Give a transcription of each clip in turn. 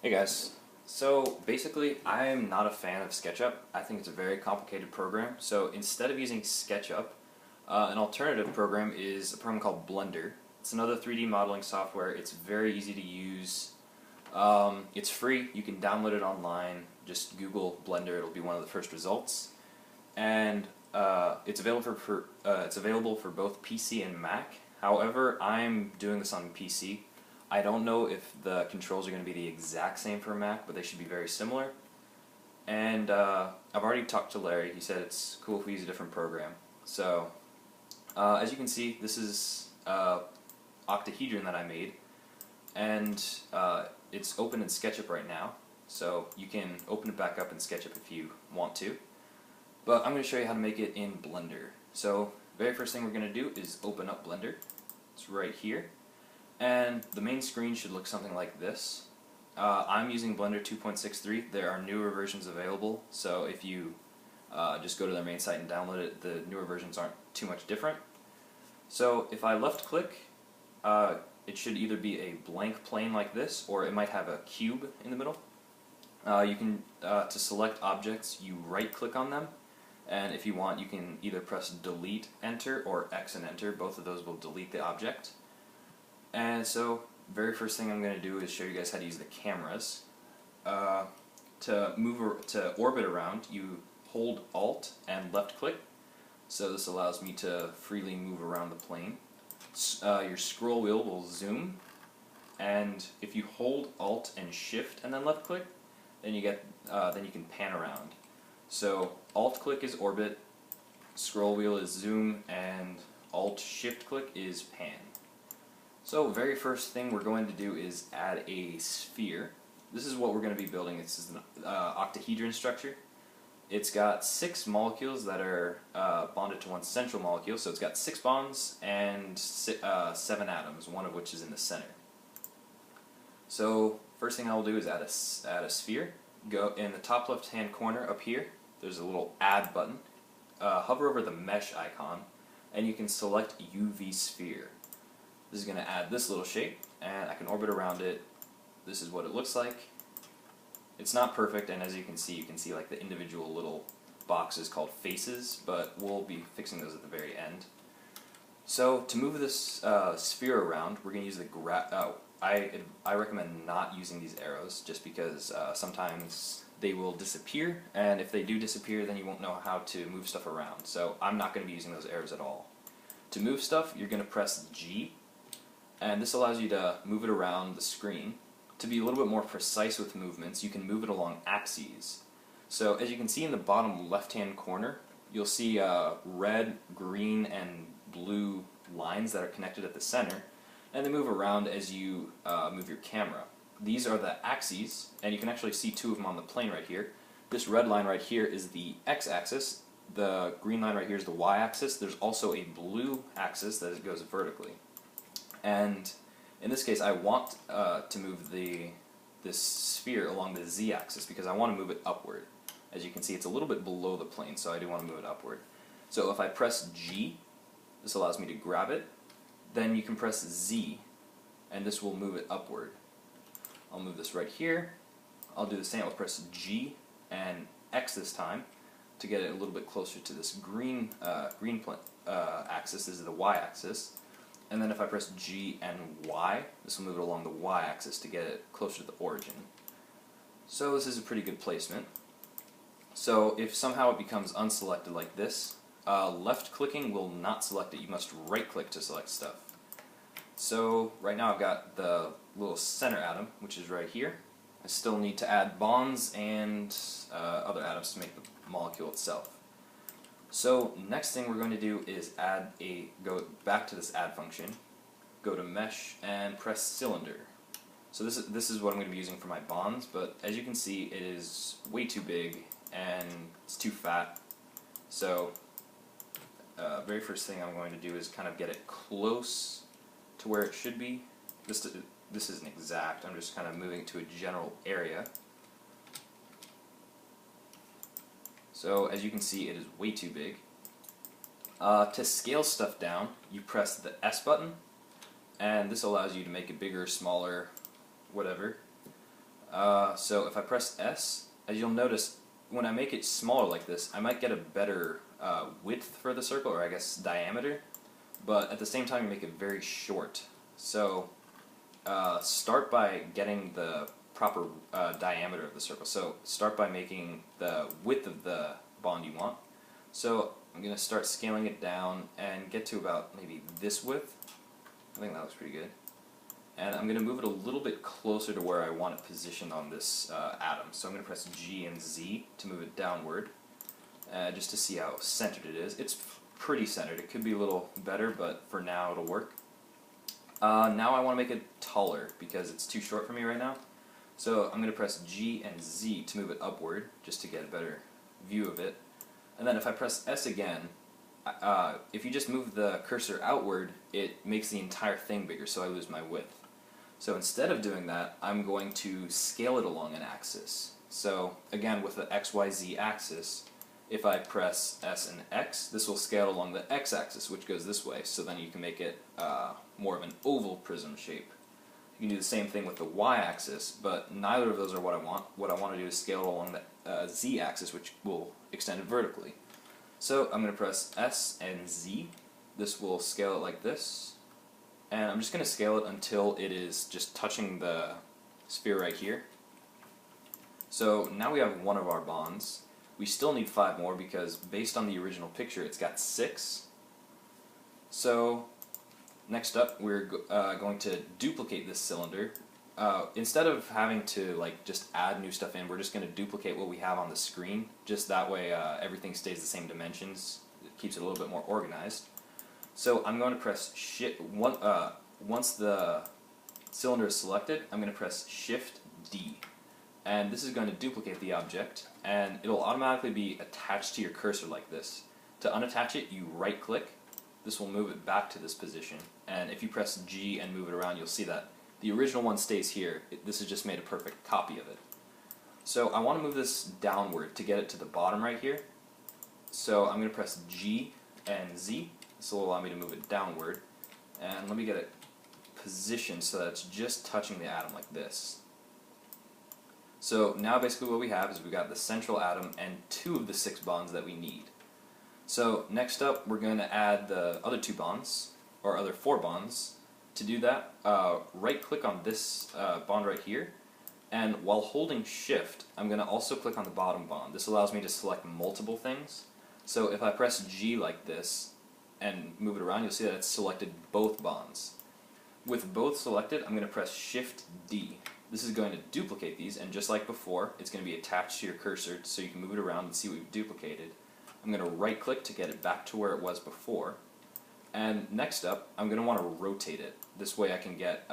Hey guys, so basically I'm not a fan of SketchUp. I think it's a very complicated program, so instead of using SketchUp, an alternative program is a program called Blender. It's another 3D modeling software. It's very easy to use. It's free, you can download it online, just Google Blender, it'll be one of the first results. And it's available for both PC and Mac. However, I'm doing this on PC. I don't know if the controls are going to be the exact same for Mac, but they should be very similar. And I've already talked to Larry. He said it's cool if we use a different program. So, as you can see, this is octahedron that I made, and it's open in SketchUp right now. So you can open it back up in SketchUp if you want to. But I'm going to show you how to make it in Blender. So, very first thing we're going to do is open up Blender. It's right here. And the main screen should look something like this. I'm using Blender 2.63. There are newer versions available, so if you just go to their main site and download it, the newer versions aren't too much different. So if I left click, it should either be a blank plane like this, or it might have a cube in the middle. To select objects, you right click on them, and if you want, you can either press delete, enter, or X and enter. Both of those will delete the object. And so, very first thing I'm going to do is show you guys how to use the cameras. To orbit around, you hold Alt and left click. So this allows me to freely move around the plane. Your scroll wheel will zoom, and if you hold Alt and Shift and then left click, then you can pan around. So Alt click is orbit, scroll wheel is zoom, and Alt Shift click is pan. So very first thing we're going to do is add a sphere. This is what we're going to be building. This is an octahedron structure. It's got 6 molecules that are bonded to one central molecule. So it's got 6 bonds and 7 atoms, one of which is in the center. So first thing I will do is add a sphere. Go in the top left hand corner up here. There's a little add button. Hover over the mesh icon, and you can select UV sphere. This is going to add this little shape, and I can orbit around it. This is what it looks like. It's not perfect, and as you can see like the individual little boxes called faces, but we'll be fixing those at the very end. So to move this sphere around, we're going to use the I recommend not using these arrows, just because sometimes they will disappear, and if they do disappear, then you won't know how to move stuff around. So I'm not going to be using those arrows at all. To move stuff, you're going to press G. And this allows you to move it around the screen. To be a little bit more precise with movements, you can move it along axes. So as you can see in the bottom left-hand corner, you'll see red, green, and blue lines that are connected at the center, and they move around as you move your camera. These are the axes, and you can actually see 2 of them on the plane right here. This red line right here is the x-axis. The green line right here is the y-axis. There's also a blue axis that goes vertically. And in this case, I want to move this sphere along the z-axis because I want to move it upward. As you can see, it's a little bit below the plane, so I do want to move it upward. So if I press G, this allows me to grab it. Then you can press Z, and this will move it upward. I'll move this right here. I'll do the same. I'll press G and X this time to get it a little bit closer to this green axis. This is the y-axis. And then if I press G and Y, this will move it along the Y-axis to get it closer to the origin. So this is a pretty good placement. So if somehow it becomes unselected like this, left-clicking will not select it. You must right-click to select stuff. So right now I've got the little center atom, which is right here. I still need to add bonds and other atoms to make the molecule itself. So next thing we're going to do is go back to this add function, go to mesh, and press cylinder. So this is what I'm going to be using for my bonds, but as you can see, it is way too big and it's too fat. So very first thing I'm going to do is kind of get it close to where it should be. This isn't exact. I'm just kind of moving to a general area. So as you can see, it is way too big. To scale stuff down, you press the S button, and this allows you to make it bigger, smaller, whatever. So if I press S, as you'll notice, when I make it smaller like this, I might get a better width for the circle, or I guess diameter, but at the same time you make it very short. So start by getting the proper diameter of the circle. So start by making the width of the bond you want. So I'm going to start scaling it down and get to about maybe this width. I think that looks pretty good. And I'm going to move it a little bit closer to where I want it positioned on this atom. So I'm going to press G and Z to move it downward, just to see how centered it is. It's pretty centered. It could be a little better, but for now it'll work. Now I want to make it taller because it's too short for me right now. So I'm going to press G and Z to move it upward, just to get a better view of it. And then if I press S again, if you just move the cursor outward, it makes the entire thing bigger, so I lose my width. So instead of doing that, I'm going to scale it along an axis. So again, with the XYZ axis, if I press S and X, this will scale along the X-axis, which goes this way, so then you can make it more of an oval prism shape. You can do the same thing with the Y-axis, but neither of those are what I want. What I want to do is scale it along the Z-axis, which will extend it vertically. So I'm going to press S and Z. This will scale it like this. And I'm just going to scale it until it is just touching the sphere right here. So now we have one of our bonds. We still need 5 more because based on the original picture it's got 6. So next up we're going to duplicate this cylinder. Instead of having to just add new stuff in, we're just going to duplicate what we have on the screen. Just that way everything stays the same dimensions. It keeps it a little bit more organized. So I'm going to press Shift. Once the cylinder is selected, I'm going to press Shift D. And this is going to duplicate the object, and it'll automatically be attached to your cursor like this. To unattach it, you right click. This will move it back to this position. And if you press G and move it around, you'll see that the original one stays here. This has just made a perfect copy of it. So I want to move this downward to get it to the bottom right here. So I'm going to press G and Z. This will allow me to move it downward. And let me get it positioned so that it's just touching the atom like this. So now basically what we have is we've got the central atom and 2 of the 6 bonds that we need. So next up we're going to add the other 2 bonds, or other 4 bonds. To do that, right click on this bond right here, and while holding Shift, I'm going to also click on the bottom bond. This allows me to select multiple things. So if I press G like this and move it around, you'll see that it's selected both bonds. With both selected, I'm going to press Shift D. This is going to duplicate these, and just like before, it's going to be attached to your cursor so you can move it around and see what we've duplicated. I'm going to right click to get it back to where it was before. And next up, I'm going to want to rotate it. This way I can get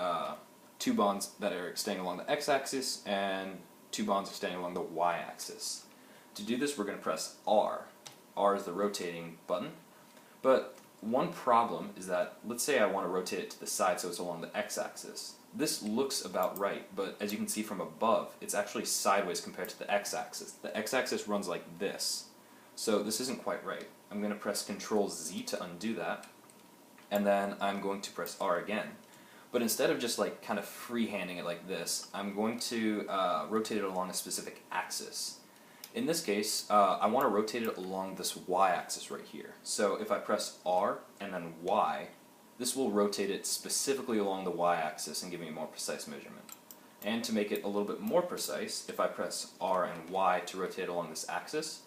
2 bonds that are extending along the x-axis and 2 bonds extending along the y-axis. To do this, we're going to press R. R is the rotating button. But one problem is that, let's say I want to rotate it to the side so it's along the x-axis. This looks about right, but as you can see from above, it's actually sideways compared to the x-axis. The x-axis runs like this, so this isn't quite right. I'm going to press Ctrl-Z to undo that, and then I'm going to press R again. But instead of just kind of freehanding it like this, I'm going to rotate it along a specific axis. In this case, I want to rotate it along this y-axis right here. So if I press R and then Y, this will rotate it specifically along the y-axis and give me a more precise measurement. And to make it a little bit more precise, if I press R and Y to rotate along this axis,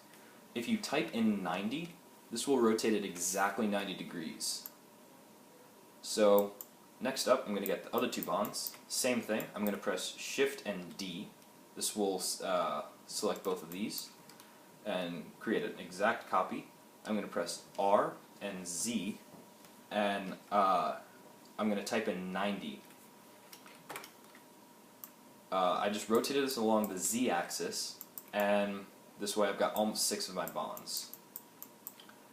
if you type in 90, this will rotate it exactly 90 degrees. So next up, I'm going to get the other 2 bonds. Same thing, I'm going to press Shift and D. This will select both of these and create an exact copy. I'm going to press R and Z, and I'm going to type in 90. I just rotated this along the Z-axis, and this way I've got almost 6 of my bonds.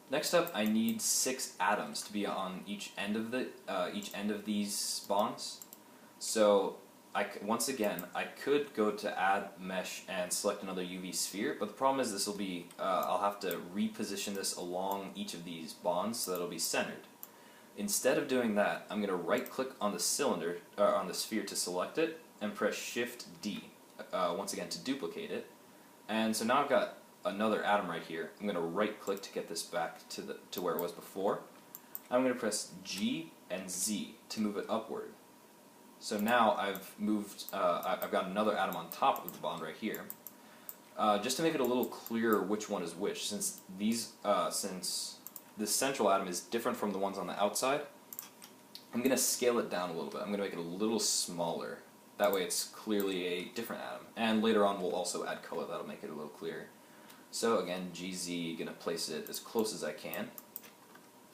Next up, I need 6 atoms to be on each end of these bonds. So once again, I could go to Add Mesh and select another UV sphere, but the problem is this will be I'll have to reposition this along each of these bonds so that it'll be centered. Instead of doing that, I'm going to right-click on the cylinder, or on the sphere to select it, and press Shift D. once again to duplicate it. And so now I've got another atom right here. I'm going to right click to get this back to where it was before. I'm going to press G and Z to move it upward. So now I've got another atom on top of the bond right here. Just to make it a little clearer which one is which, since this central atom is different from the ones on the outside, I'm going to scale it down a little bit. I'm going to make it a little smaller. That way it's clearly a different atom. And later on we'll also add color that'll make it a little clearer. So again, GZ, going to place it as close as I can.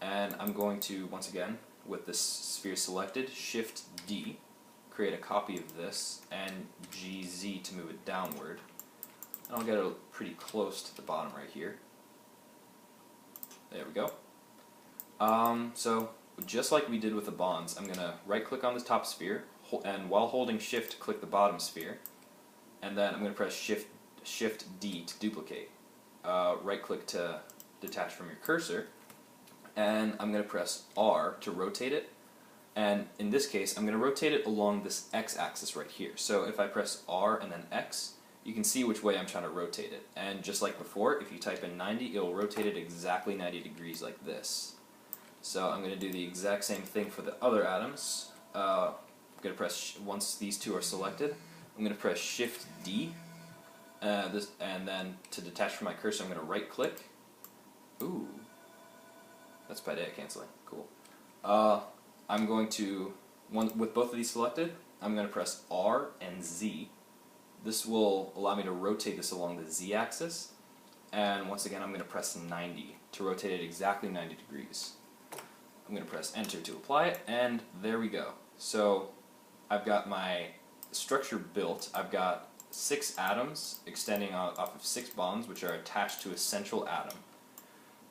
And I'm going to, once again, with this sphere selected, Shift D, create a copy of this, and GZ to move it downward. And I'll get it pretty close to the bottom right here. There we go. So just like we did with the bonds, I'm going to right click on the top sphere, and while holding Shift, click the bottom sphere, and then I'm going to press Shift D to duplicate. Right click to detach from your cursor, and I'm going to press R to rotate it, and in this case I'm going to rotate it along this X-axis right here. So if I press R and then X, you can see which way I'm trying to rotate it, and just like before, if you type in 90, it'll rotate it exactly 90 degrees like this. So I'm going to do the exact same thing for the other atoms. I'm going to press, once these two are selected, I'm going to press Shift D, and then to detach from my cursor I'm going to right click. Ooh, that's Paideia canceling, cool. I'm going to, with both of these selected, I'm going to press R and Z. This will allow me to rotate this along the Z axis, and once again I'm going to press 90 to rotate it exactly 90 degrees. I'm going to press Enter to apply it, and there we go. So I've got my structure built. I've got 6 atoms extending off of 6 bonds which are attached to a central atom.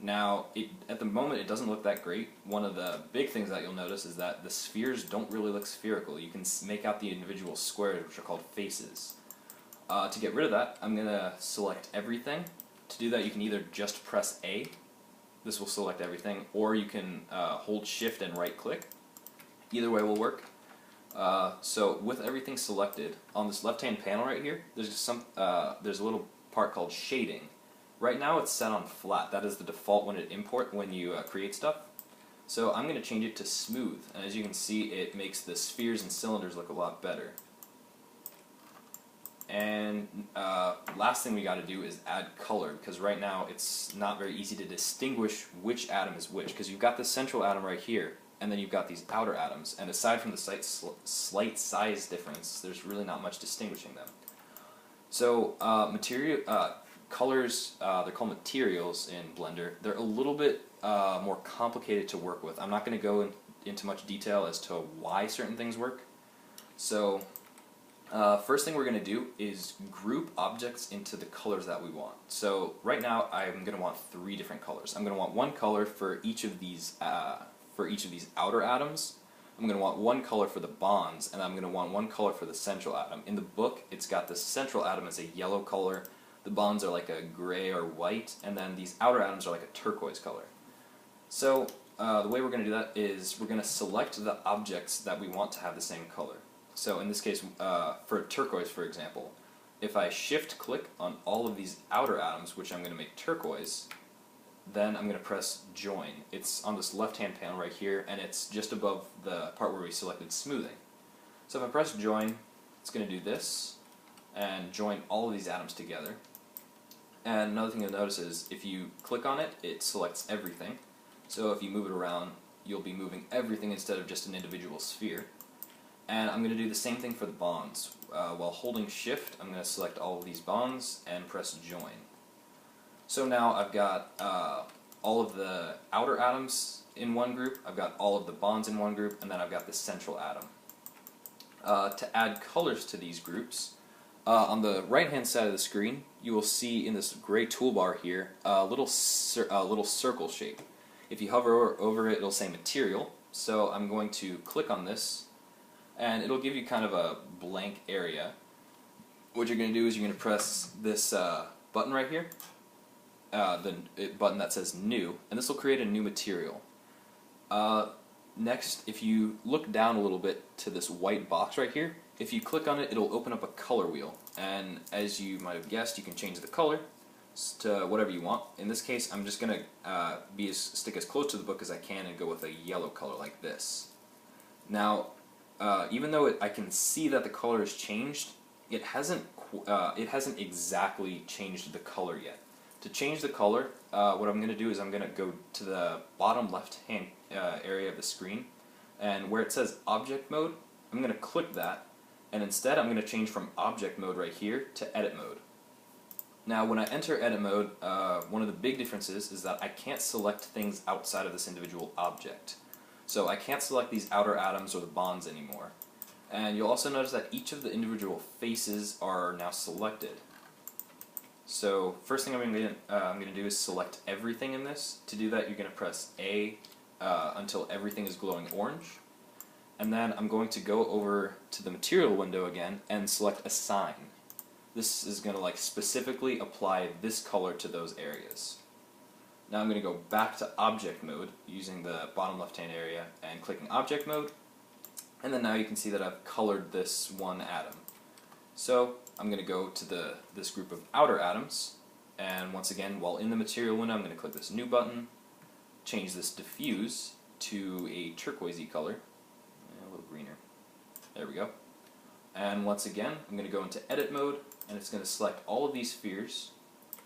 Now, at the moment it doesn't look that great. One of the big things that you'll notice is that the spheres don't really look spherical. You can make out the individual squares, which are called faces. To get rid of that, I'm going to select everything. To do that, you can either just press A, this will select everything, or you can hold Shift and right click. Either way will work. So with everything selected, on this left-hand panel right here, there's a little part called shading. Right now it's set on flat. That is the default when you create stuff. So I'm going to change it to smooth, and as you can see, it makes the spheres and cylinders look a lot better. And last thing we got to do is add color, because right now it's not very easy to distinguish which atom is which, because you've got the central atom right here, and then you've got these outer atoms, and aside from the slight size difference, there's really not much distinguishing them. So colors, they're called materials in Blender. They're a little bit more complicated to work with. I'm not going to go into much detail as to why certain things work. So first thing we're going to do is group objects into the colors that we want. So right now I'm going to want 3 different colors. I'm going to want one color for each of these outer atoms. I'm going to want one color for the bonds, and I'm going to want one color for the central atom. In the book, it's got the central atom as a yellow color, the bonds are like a gray or white, and then these outer atoms are like a turquoise color. So the way we're going to do that is we're going to select the objects that we want to have the same color. So in this case, for turquoise, for example, if I shift click on all of these outer atoms, which I'm going to make turquoise, then I'm going to press join. It's on this left-hand panel right here, and it's just above the part where we selected smoothing. So if I press join, it's going to do this, and join all of these atoms together. And another thing you'll notice is if you click on it, it selects everything. So if you move it around, you'll be moving everything instead of just an individual sphere. And I'm going to do the same thing for the bonds. While holding Shift, I'm going to select all of these bonds and press join. So now I've got all of the outer atoms in one group, I've got all of the bonds in one group, and then I've got the central atom. To add colors to these groups, on the right-hand side of the screen, you will see in this gray toolbar here a little circle shape. If you hover over it, it'll say Material. So I'm going to click on this, and it'll give you kind of a blank area. What you're going to do is you're going to press this button right here, the button that says New, and this will create a new material. Next, if you look down a little bit to this white box right here, If you click on it, it'll open up a color wheel, and as you might have guessed, you can change the color to whatever you want. In this case, I'm just going to stick as close to the book as I can and go with a yellow color like this. Now, even though I can see that the color has changed, it hasn't exactly changed the color yet. To change the color, what I'm going to do is I'm going to go to the bottom left-hand area of the screen, and where it says Object Mode, I'm going to click that, and instead I'm going to change from Object Mode right here to Edit Mode. Now, when I enter Edit Mode, one of the big differences is that I can't select things outside of this individual object. So I can't select these outer atoms or the bonds anymore. And you'll also notice that each of the individual faces are now selected. So first thing I'm going to do is select everything in this. To do that, you're going to press A until everything is glowing orange. And then I'm going to go over to the material window again and select Assign. This is going to specifically apply this color to those areas. Now I'm going to go back to Object Mode using the bottom left-hand area and clicking Object Mode. And then now you can see that I've colored this one atom. So I'm going to go to this group of outer atoms, and once again, while in the material window, I'm going to click this New button, change this diffuse to a turquoisey color, a little greener. There we go. And once again, I'm going to go into Edit Mode, and it's going to select all of these spheres.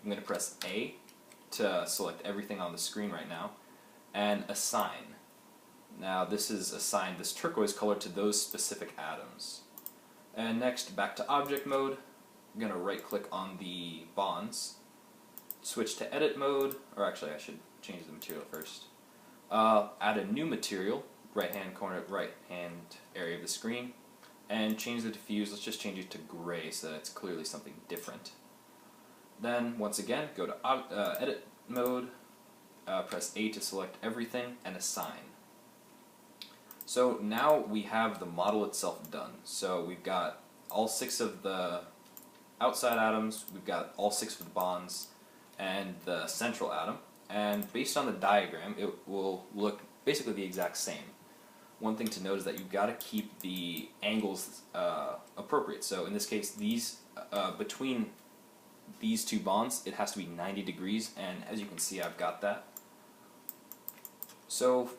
I'm going to press A to select everything on the screen right now, and Assign. Now this is assigned this turquoise color to those specific atoms. And next, back to Object Mode, I'm going to right click on the bonds, switch to Edit Mode, or actually I should change the material first. Add a new material, right hand area of the screen, and change the diffuse. Let's just change it to gray so that it's clearly something different. Then once again, go to Edit Mode, press A to select everything, and Assign. So now we have the model itself done. So we've got all 6 of the outside atoms, we've got all 6 of the bonds, and the central atom. And based on the diagram, it will look basically the exact same. One thing to note is that you've got to keep the angles appropriate. So in this case, between these 2 bonds, it has to be 90 degrees, and as you can see, I've got that. So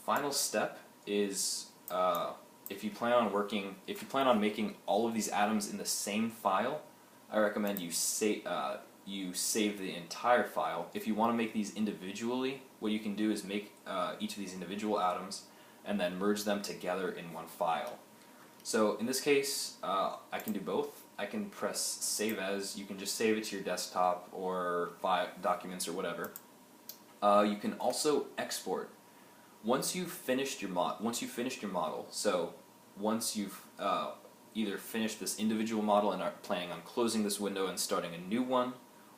final step is if you plan on making all of these atoms in the same file, I recommend you save the entire file. If you want to make these individually, what you can do is make each of these individual atoms and then merge them together in one file. So in this case, I can do both. I can press Save As. You can just save it to your desktop or documents or whatever. You can also export. Once you've finished your model, so once you've either finished this individual model and are planning on closing this window and starting a new one,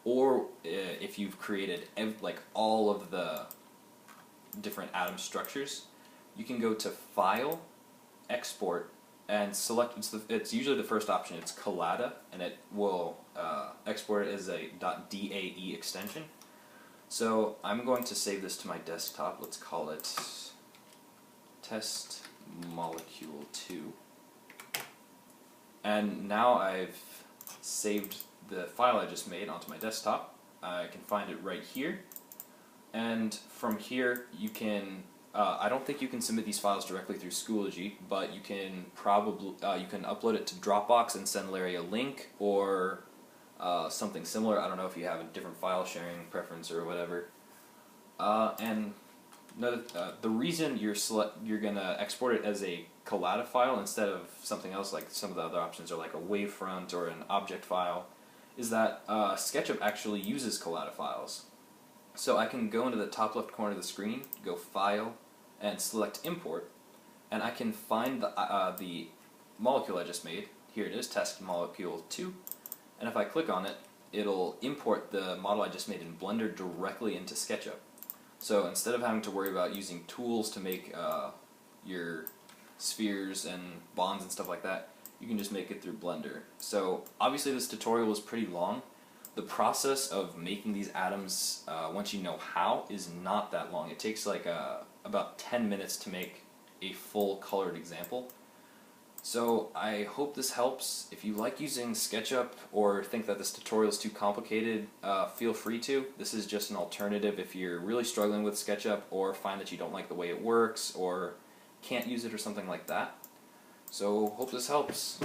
or if you've created all of the different atom structures, you can go to File, Export, and select. It's usually the first option. It's Collada, and it will export it as a .dae extension. So I'm going to save this to my desktop. Let's call it Test Molecule 2. And now I've saved the file I just made onto my desktop. I can find it right here. And from here you can, I don't think you can submit these files directly through Schoology, but you can probably, you can upload it to Dropbox and send Larry a link, or something similar. I don't know if you have a different file sharing preference or whatever. And the reason you're gonna export it as a Collada file instead of something else like some of the other options, or like a wavefront or an object file, is that SketchUp actually uses Collada files. So I can go into the top left corner of the screen, go File, and select Import, and I can find the molecule I just made. Here it is, Test Molecule 2. And if I click on it, it'll import the model I just made in Blender directly into SketchUp. So instead of having to worry about using tools to make your spheres and bonds and stuff like that, you can just make it through Blender. So obviously this tutorial was pretty long. The process of making these atoms, once you know how, is not that long. It takes about 10 minutes to make a full colored example. So I hope this helps. If you like using SketchUp or think that this tutorial is too complicated, feel free to. This is just an alternative if you're really struggling with SketchUp or find that you don't like the way it works or can't use it or something like that. So hope this helps.